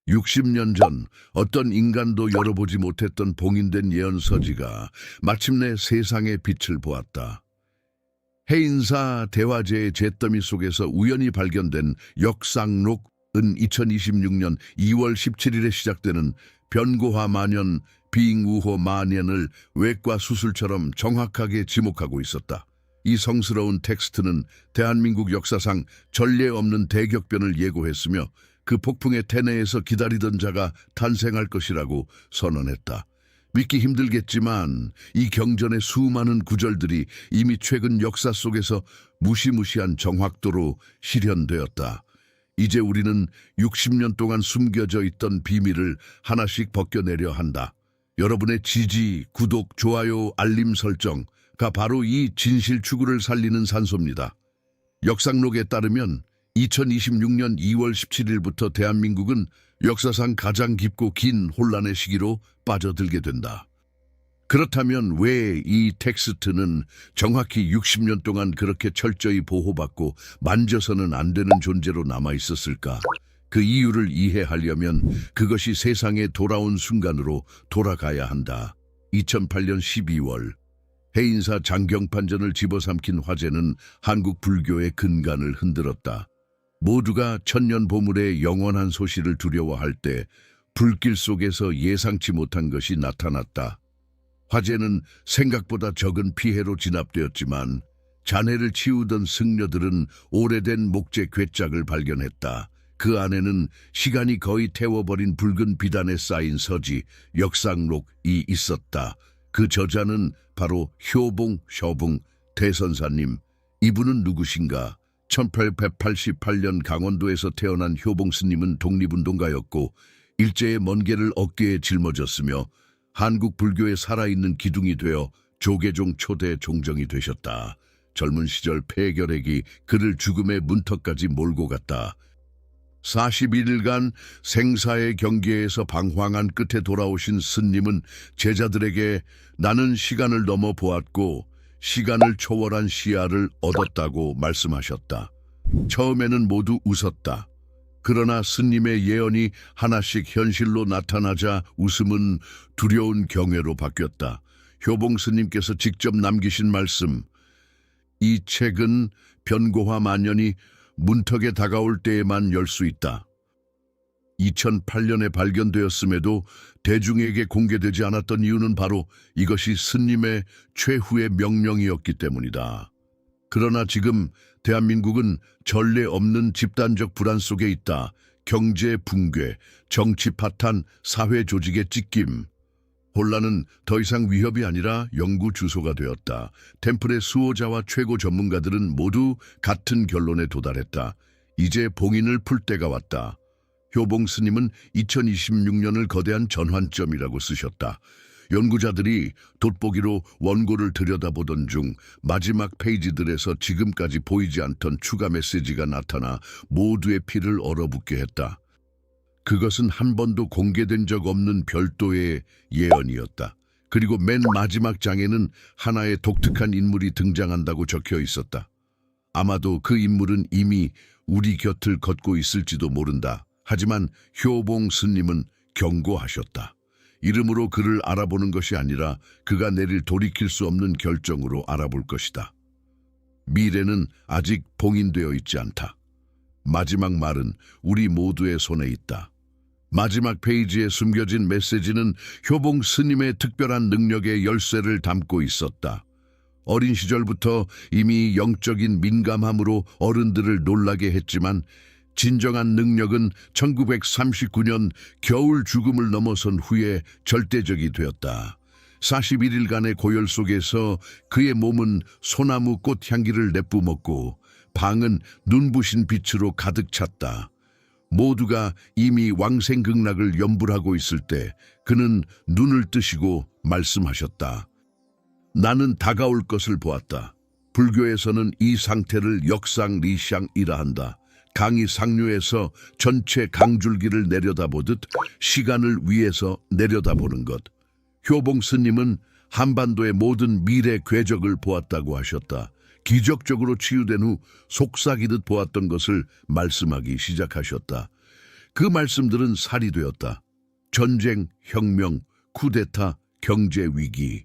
60년 전 어떤 인간도 열어보지 못했던 봉인된 예언서지가 마침내 세상의 빛을 보았다. 해인사 대화제의 잿더미 속에서 우연히 발견된 역상록은 2026년 2월 17일에 시작되는 변고화 만연, 빙우호 만연을 외과 수술처럼 정확하게 지목하고 있었다. 이 성스러운 텍스트는 대한민국 역사상 전례 없는 대격변을 예고했으며 그 폭풍의 태내에서 기다리던 자가 탄생할 것이라고 선언했다. 믿기 힘들겠지만 이 경전의 수많은 구절들이 이미 최근 역사 속에서 무시무시한 정확도로 실현되었다. 이제 우리는 60년 동안 숨겨져 있던 비밀을 하나씩 벗겨내려 한다. 여러분의 지지, 구독, 좋아요, 알림 설정가 바로 이 진실 추구를 살리는 산소입니다. 역상록에 따르면 2026년 2월 17일부터 대한민국은 역사상 가장 깊고 긴 혼란의 시기로 빠져들게 된다. 그렇다면 왜 이 텍스트는 정확히 60년 동안 그렇게 철저히 보호받고 만져서는 안 되는 존재로 남아있었을까? 그 이유를 이해하려면 그것이 세상에 돌아온 순간으로 돌아가야 한다. 2008년 12월 해인사 장경판전을 집어삼킨 화재는 한국 불교의 근간을 흔들었다. 모두가 천년 보물의 영원한 소실을 두려워할 때 불길 속에서 예상치 못한 것이 나타났다. 화재는 생각보다 적은 피해로 진압되었지만 잔해를 치우던 승려들은 오래된 목재 괴짝을 발견했다. 그 안에는 시간이 거의 태워버린 붉은 비단에 쌓인 서지, 역상록이 있었다. 그 저자는 바로 효봉 대선사님. 이분은 누구신가? 1888년 강원도에서 태어난 효봉 스님은 독립운동가였고 일제의 먼 길을 어깨에 짊어졌으며 한국 불교의 살아있는 기둥이 되어 조계종 초대 종정이 되셨다. 젊은 시절 폐결핵이 그를 죽음의 문턱까지 몰고 갔다. 41일간 생사의 경계에서 방황한 끝에 돌아오신 스님은 제자들에게 나는 시간을 넘어 보았고 시간을 초월한 시야를 얻었다고 말씀하셨다. 처음에는 모두 웃었다. 그러나 스님의 예언이 하나씩 현실로 나타나자 웃음은 두려운 경외로 바뀌었다. 효봉 스님께서 직접 남기신 말씀. 이 책은 변고화 만연이 문턱에 다가올 때에만 열 수 있다. 2008년에 발견되었음에도 대중에게 공개되지 않았던 이유는 바로 이것이 스님의 최후의 명령이었기 때문이다. 그러나 지금 대한민국은 전례 없는 집단적 불안 속에 있다. 경제 붕괴, 정치 파탄, 사회 조직의 찢김. 혼란은 더 이상 위협이 아니라 연구 주소가 되었다. 템플의 수호자와 최고 전문가들은 모두 같은 결론에 도달했다. 이제 봉인을 풀 때가 왔다. 효봉 스님은 2026년을 거대한 전환점이라고 쓰셨다. 연구자들이 돋보기로 원고를 들여다보던 중 마지막 페이지들에서 지금까지 보이지 않던 추가 메시지가 나타나 모두의 피를 얼어붙게 했다. 그것은 한 번도 공개된 적 없는 별도의 예언이었다. 그리고 맨 마지막 장에는 하나의 독특한 인물이 등장한다고 적혀 있었다. 아마도 그 인물은 이미 우리 곁을 걷고 있을지도 모른다. 하지만 효봉 스님은 경고하셨다. 이름으로 그를 알아보는 것이 아니라 그가 내릴 돌이킬 수 없는 결정으로 알아볼 것이다. 미래는 아직 봉인되어 있지 않다. 마지막 말은 우리 모두의 손에 있다. 마지막 페이지에 숨겨진 메시지는 효봉 스님의 특별한 능력의 열쇠를 담고 있었다. 어린 시절부터 이미 영적인 민감함으로 어른들을 놀라게 했지만 진정한 능력은 1939년 겨울 죽음을 넘어선 후에 절대적이 되었다. 41일간의 고열 속에서 그의 몸은 소나무 꽃 향기를 내뿜었고 방은 눈부신 빛으로 가득 찼다. 모두가 이미 왕생극락을 염불하고 있을 때 그는 눈을 뜨시고 말씀하셨다. 나는 다가올 것을 보았다. 불교에서는 이 상태를 역상리샹이라 한다. 강이 상류에서 전체 강줄기를 내려다보듯 시간을 위에서 내려다보는 것. 효봉 스님은 한반도의 모든 미래 궤적을 보았다고 하셨다. 기적적으로 치유된 후 속삭이듯 보았던 것을 말씀하기 시작하셨다. 그 말씀들은 살이 되었다. 전쟁, 혁명, 쿠데타, 경제 위기.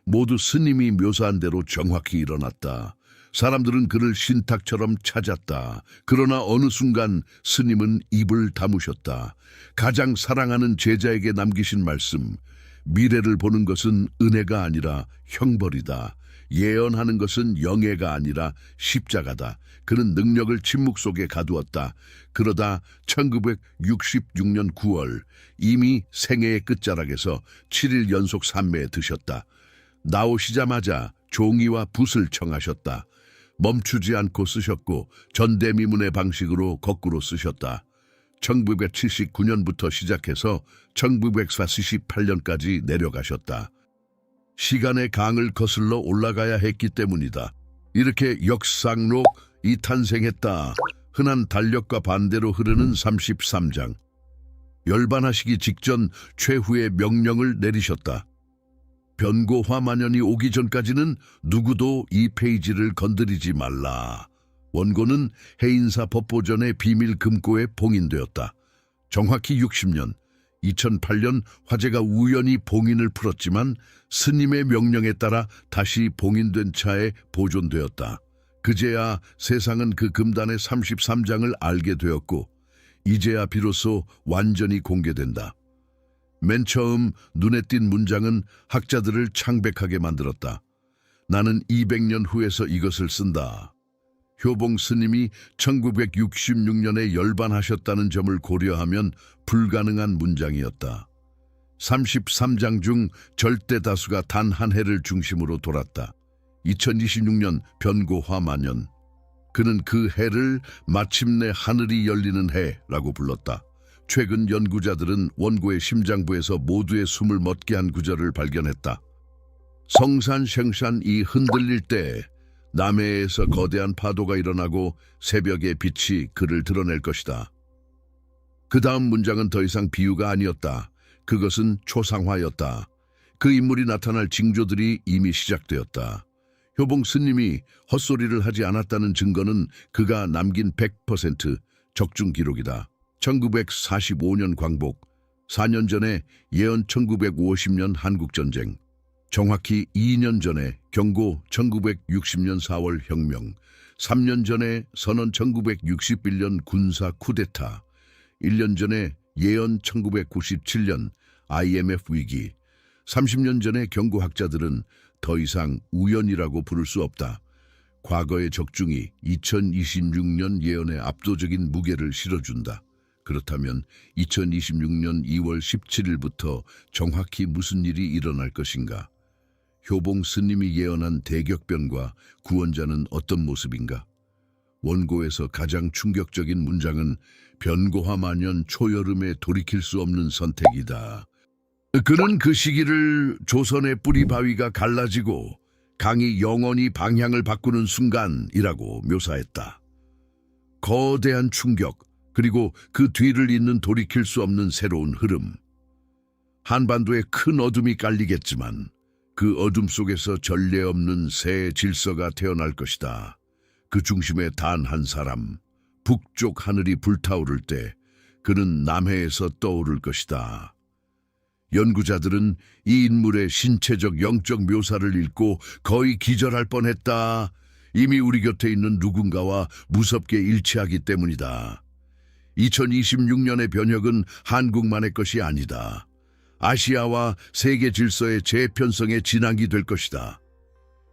모두 스님이 묘사한 대로 정확히 일어났다. 사람들은 그를 신탁처럼 찾았다. 그러나 어느 순간 스님은 입을 다무셨다. 가장 사랑하는 제자에게 남기신 말씀. 미래를 보는 것은 은혜가 아니라 형벌이다. 예언하는 것은 영예가 아니라 십자가다. 그는 능력을 침묵 속에 가두었다. 그러다 1966년 9월 이미 생애의 끝자락에서 7일 연속 삼매에 드셨다. 나오시자마자 종이와 붓을 청하셨다. 멈추지 않고 쓰셨고 전대미문의 방식으로 거꾸로 쓰셨다. 1979년부터 시작해서 1948년까지 내려가셨다. 시간의 강을 거슬러 올라가야 했기 때문이다. 이렇게 역상록 이 탄생했다. 흔한 달력과 반대로 흐르는 33장. 열반하시기 직전 최후의 명령을 내리셨다. 변고화만년이 오기 전까지는 누구도 이 페이지를 건드리지 말라. 원고는 해인사 법보전의 비밀 금고에 봉인되었다. 정확히 60년, 2008년 화재가 우연히 봉인을 풀었지만 스님의 명령에 따라 다시 봉인된 차에 보존되었다. 그제야 세상은 그 금단의 33장을 알게 되었고 이제야 비로소 완전히 공개된다. 맨 처음 눈에 띈 문장은 학자들을 창백하게 만들었다. 나는 200년 후에서 이것을 쓴다. 효봉 스님이 1966년에 열반하셨다는 점을 고려하면 불가능한 문장이었다. 33장 중 절대 다수가 단 한 해를 중심으로 돌았다. 2026년 변고화만년. 그는 그 해를 마침내 하늘이 열리는 해라고 불렀다. 최근 연구자들은 원고의 심장부에서 모두의 숨을 멎게 한 구절을 발견했다. 성산생산이 흔들릴 때 남해에서 거대한 파도가 일어나고 새벽의 빛이 그를 드러낼 것이다. 그 다음 문장은 더 이상 비유가 아니었다. 그것은 초상화였다. 그 인물이 나타날 징조들이 이미 시작되었다. 효봉 스님이 헛소리를 하지 않았다는 증거는 그가 남긴 100% 적중 기록이다. 1945년 광복, 4년 전에 예언 1950년 한국전쟁, 정확히 2년 전에 경고 1960년 4월 혁명, 3년 전에 선언 1961년 군사 쿠데타, 1년 전에 예언 1997년 IMF 위기, 30년 전에 경고학자들은 더 이상 우연이라고 부를 수 없다. 과거의 적중이 2026년 예언에 압도적인 무게를 실어준다. 그렇다면 2026년 2월 17일부터 정확히 무슨 일이 일어날 것인가? 효봉 스님이 예언한 대격변과 구원자는 어떤 모습인가? 원고에서 가장 충격적인 문장은 변고화만년 초여름에 돌이킬 수 없는 선택이다. 그는 그 시기를 조선의 뿌리 바위가 갈라지고 강이 영원히 방향을 바꾸는 순간이라고 묘사했다. 거대한 충격, 그리고 그 뒤를 잇는 돌이킬 수 없는 새로운 흐름. 한반도에 큰 어둠이 깔리겠지만 그 어둠 속에서 전례 없는 새 질서가 태어날 것이다. 그 중심에 단 한 사람, 북쪽 하늘이 불타오를 때 그는 남해에서 떠오를 것이다. 연구자들은 이 인물의 신체적 영적 묘사를 읽고 거의 기절할 뻔했다. 이미 우리 곁에 있는 누군가와 무섭게 일치하기 때문이다. 2026년의 변혁은 한국만의 것이 아니다. 아시아와 세계 질서의 재편성의 진앙이 될 것이다.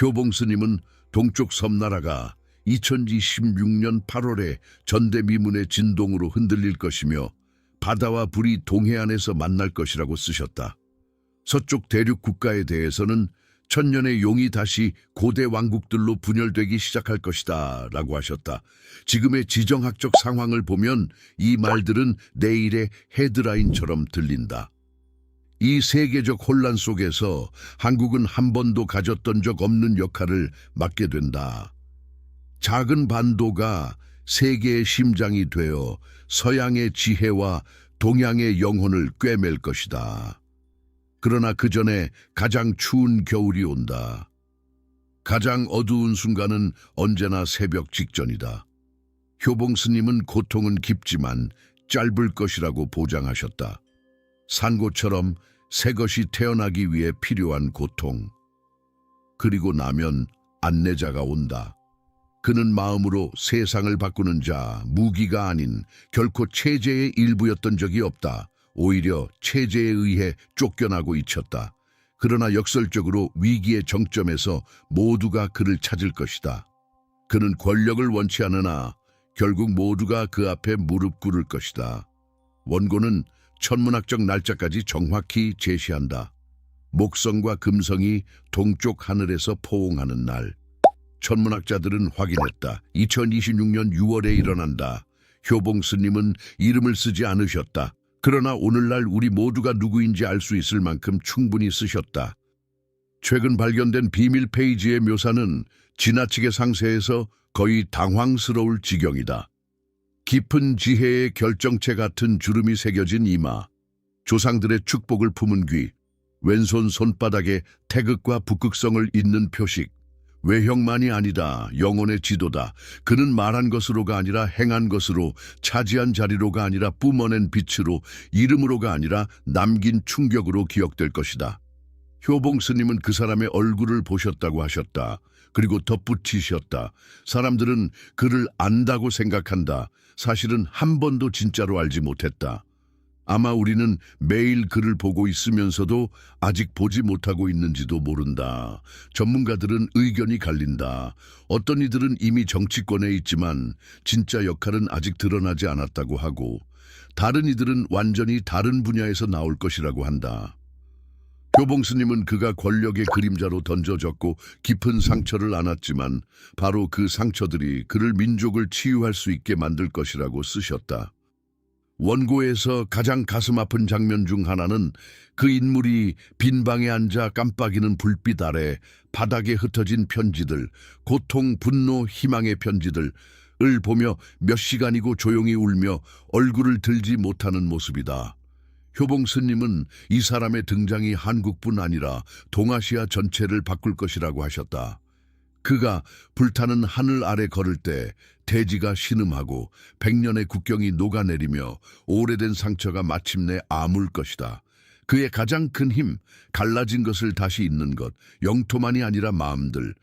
효봉 스님은 동쪽 섬나라가 2026년 8월에 전대미문의 진동으로 흔들릴 것이며 바다와 불이 동해안에서 만날 것이라고 쓰셨다. 서쪽 대륙 국가에 대해서는 천년의 용이 다시 고대 왕국들로 분열되기 시작할 것이다 라고 하셨다. 지금의 지정학적 상황을 보면 이 말들은 내일의 헤드라인처럼 들린다. 이 세계적 혼란 속에서 한국은 한 번도 가졌던 적 없는 역할을 맡게 된다. 작은 반도가 세계의 심장이 되어 서양의 지혜와 동양의 영혼을 꿰맬 것이다. 그러나 그 전에 가장 추운 겨울이 온다. 가장 어두운 순간은 언제나 새벽 직전이다. 효봉 스님은 고통은 깊지만 짧을 것이라고 보장하셨다. 산고처럼 새 것이 태어나기 위해 필요한 고통. 그리고 나면 안내자가 온다. 그는 마음으로 세상을 바꾸는 자, 무기가 아닌 결코 체제의 일부였던 적이 없다. 오히려 체제에 의해 쫓겨나고 잊혔다. 그러나 역설적으로 위기의 정점에서 모두가 그를 찾을 것이다. 그는 권력을 원치 않으나 결국 모두가 그 앞에 무릎 꿇을 것이다. 원고는 천문학적 날짜까지 정확히 제시한다. 목성과 금성이 동쪽 하늘에서 포옹하는 날. 천문학자들은 확인했다. 2026년 6월에 일어난다. 효봉 스님은 이름을 쓰지 않으셨다. 그러나 오늘날 우리 모두가 누구인지 알 수 있을 만큼 충분히 쓰셨다. 최근 발견된 비밀 페이지의 묘사는 지나치게 상세해서 거의 당황스러울 지경이다. 깊은 지혜의 결정체 같은 주름이 새겨진 이마, 조상들의 축복을 품은 귀, 왼손 손바닥에 태극과 북극성을 잇는 표식, 외형만이 아니다. 영혼의 지도다. 그는 말한 것으로가 아니라 행한 것으로, 차지한 자리로가 아니라 뿜어낸 빛으로, 이름으로가 아니라 남긴 충격으로 기억될 것이다. 효봉 스님은 그 사람의 얼굴을 보셨다고 하셨다. 그리고 덧붙이셨다. 사람들은 그를 안다고 생각한다. 사실은 한 번도 진짜로 알지 못했다. 아마 우리는 매일 그를 보고 있으면서도 아직 보지 못하고 있는지도 모른다. 전문가들은 의견이 갈린다. 어떤 이들은 이미 정치권에 있지만 진짜 역할은 아직 드러나지 않았다고 하고, 다른 이들은 완전히 다른 분야에서 나올 것이라고 한다. 효봉 스님은 그가 권력의 그림자로 던져졌고 깊은 상처를 안았지만 바로 그 상처들이 그를 민족을 치유할 수 있게 만들 것이라고 쓰셨다. 원고에서 가장 가슴 아픈 장면 중 하나는 그 인물이 빈 방에 앉아 깜빡이는 불빛 아래 바닥에 흩어진 편지들, 고통, 분노, 희망의 편지들을 보며 몇 시간이고 조용히 울며 얼굴을 들지 못하는 모습이다. 효봉 스님은 이 사람의 등장이 한국뿐 아니라 동아시아 전체를 바꿀 것이라고 하셨다. 그가 불타는 하늘 아래 걸을 때 대지가 신음하고 백년의 국경이 녹아내리며 오래된 상처가 마침내 아물 것이다. 그의 가장 큰 힘, 갈라진 것을 다시 잇는 것, 영토만이 아니라 마음들.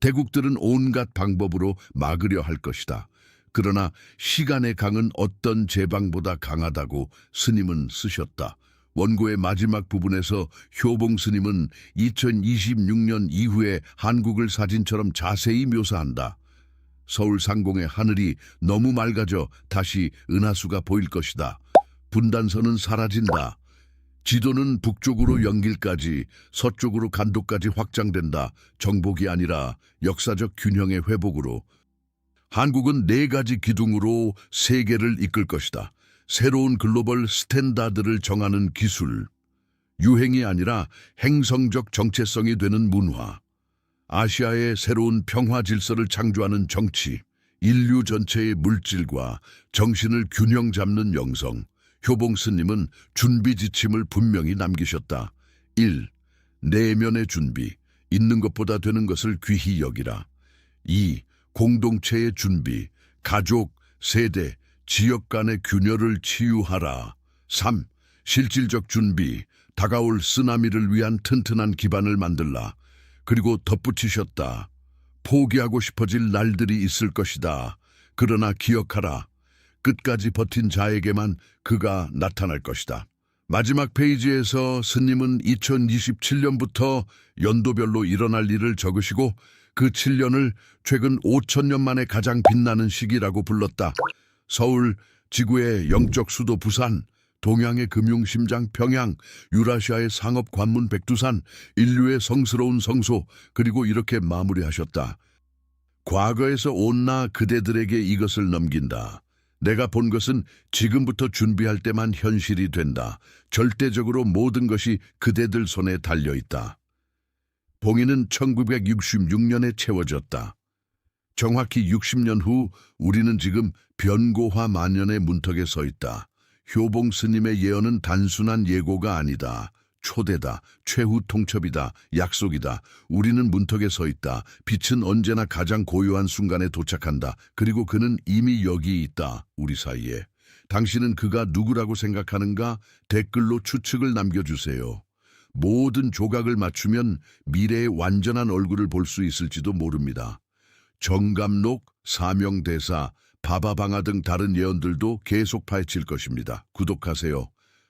대국들은 온갖 방법으로 막으려 할 것이다. 그러나 시간의 강은 어떤 제방보다 강하다고 스님은 쓰셨다. 원고의 마지막 부분에서 효봉 스님은 2026년 이후의 한국을 사진처럼 자세히 묘사한다. 서울 상공의 하늘이 너무 맑아져 다시 은하수가 보일 것이다. 분단선은 사라진다. 지도는 북쪽으로 연길까지, 서쪽으로 간도까지 확장된다. 정복이 아니라 역사적 균형의 회복으로. 한국은 4가지 기둥으로 세계를 이끌 것이다. 새로운 글로벌 스탠다드를 정하는 기술, 유행이 아니라 행성적 정체성이 되는 문화, 아시아의 새로운 평화 질서를 창조하는 정치, 인류 전체의 물질과 정신을 균형 잡는 영성. 효봉 스님은 준비 지침을 분명히 남기셨다. 1. 내면의 준비, 있는 것보다 되는 것을 귀히 여기라. 2. 공동체의 준비, 가족, 세대, 지역 간의 균열을 치유하라. 3. 실질적 준비, 다가올 쓰나미를 위한 튼튼한 기반을 만들라. 그리고 덧붙이셨다. 포기하고 싶어질 날들이 있을 것이다. 그러나 기억하라. 끝까지 버틴 자에게만 그가 나타날 것이다. 마지막 페이지에서 스님은 2027년부터 연도별로 일어날 일을 적으시고 그 7년을 최근 5천년 만에 가장 빛나는 시기라고 불렀다. 서울, 지구의 영적 수도 부산, 동양의 금융심장 평양, 유라시아의 상업 관문 백두산, 인류의 성스러운 성소, 그리고 이렇게 마무리하셨다. 과거에서 온나 그대들에게 이것을 넘긴다. 내가 본 것은 지금부터 준비할 때만 현실이 된다. 절대적으로 모든 것이 그대들 손에 달려있다. 봉인은 1966년에 채워졌다. 정확히 60년 후 우리는 지금 변고화 만연의 문턱에 서 있다. 효봉 스님의 예언은 단순한 예고가 아니다. 초대다, 최후 통첩이다, 약속이다. 우리는 문턱에 서 있다. 빛은 언제나 가장 고요한 순간에 도착한다. 그리고 그는 이미 여기 있다, 우리 사이에. 당신은 그가 누구라고 생각하는가? 댓글로 추측을 남겨주세요. 모든 조각을 맞추면 미래의 완전한 얼굴을 볼 수 있을지도 모릅니다. 정감록, 사명대사, 바바방아 등 다른 예언들도 계속 파헤칠 것입니다. 구독하세요.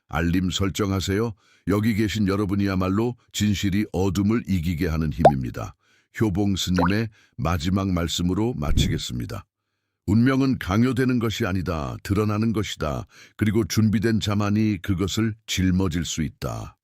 알림 설정하세요. 여기 계신 여러분이야말로 진실이 어둠을 이기게 하는 힘입니다. 효봉 스님의 마지막 말씀으로 마치겠습니다. 운명은 강요되는 것이 아니다. 드러나는 것이다. 그리고 준비된 자만이 그것을 짊어질 수 있다.